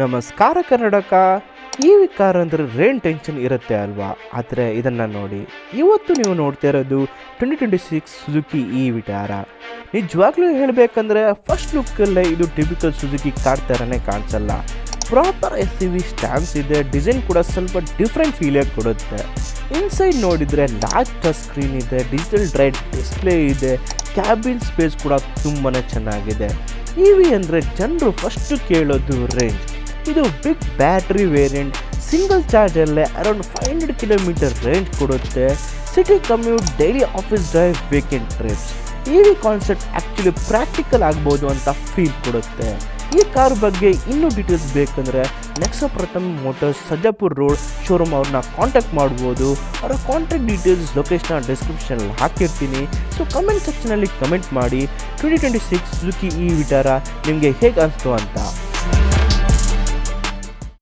ನಮಸ್ಕಾರ ಕರ್ನಾಟಕ. ಈ ಕಾರ್ ಅಂದರೆ ರೇನ್ ಟೆನ್ಷನ್ ಇರುತ್ತೆ ಅಲ್ವಾ, ಆದರೆ ಇದನ್ನು ನೋಡಿ. ಇವತ್ತು ನೀವು ನೋಡ್ತಾ ಇರೋದು 2026 ಸುಜುಕಿ ಈ ವಿಟಾರ. ನಿಜವಾಗ್ಲೂ ಹೇಳಬೇಕಂದ್ರೆ ಫಸ್ಟ್ ಲುಕ್ಕಲ್ಲೇ ಇದು ಟಿಪಿಕಲ್ ಸುಜುಕಿ ಕಾರ್ ಥರನೇ ಕಾಣಿಸಲ್ಲ. ಪ್ರಾಪರ್ SUV ಸ್ಟ್ಯಾನ್ಸ್ ಇದೆ, ಡಿಸೈನ್ ಕೂಡ ಸ್ವಲ್ಪ ಡಿಫ್ರೆಂಟ್ ಫೀಲೇ ಕೊಡುತ್ತೆ. ಇನ್ಸೈಡ್ ನೋಡಿದರೆ ಲಾರ್ಜ್ ಟಚ್ ಸ್ಕ್ರೀನ್ ಇದೆ, ಡಿಜಿಟಲ್ ಡ್ರೈವ್ ಡಿಸ್ಪ್ಲೇ ಇದೆ, ಕ್ಯಾಬಿನ್ ಸ್ಪೇಸ್ ಕೂಡ ತುಂಬಾ ಚೆನ್ನಾಗಿದೆ. EV ಅಂದರೆ ಜನರು ಫಸ್ಟು ಕೇಳೋದು ರೇಂಜ್. ಇದು ಬಿಗ್ ಬ್ಯಾಟ್ರಿ ವೇರಿಯಂಟ್, ಸಿಂಗಲ್ ಚಾರ್ಜಲ್ಲೇ ಅರೌಂಡ್ 500 ಕಿಲೋಮೀಟರ್ ರೇಂಜ್ ಕೊಡುತ್ತೆ. City commute, daily office drive, weekend trips. EV concept actually practical ಆಗ್ಬೋದು ಅಂತ ಫೀಲ್ ಕೊಡುತ್ತೆ. ಈ ಕಾರ್ ಬಗ್ಗೆ ಇನ್ನೂ ಡೀಟೇಲ್ಸ್ ಬೇಕಂದರೆ ನೆಕ್ಸಾ ಪ್ರಥಮ್ ಮೋಟರ್ಸ್ ಸರ್ಜಾಪುರ್ ರೋಡ್ ಶೋರೂಮ್ ಅವ್ರನ್ನ ಕಾಂಟ್ಯಾಕ್ಟ್ ಮಾಡ್ಬೋದು. ಅವರ ಕಾಂಟ್ಯಾಕ್ಟ್ ಡೀಟೇಲ್ಸ್ ಲೊಕೇಶನ್ನ ಡಿಸ್ಕ್ರಿಪ್ಷನಲ್ಲಿ ಹಾಕಿರ್ತೀನಿ. ಸೊ ಕಮೆಂಟ್ ಸೆಕ್ಷನಲ್ಲಿ ಕಮೆಂಟ್ ಮಾಡಿ 2026 ಸುಜುಕಿ ಈ ವಿಟಾರ ನಿಮಗೆ ಹೇಗೆ ಅನಿಸ್ತು ಅಂತ.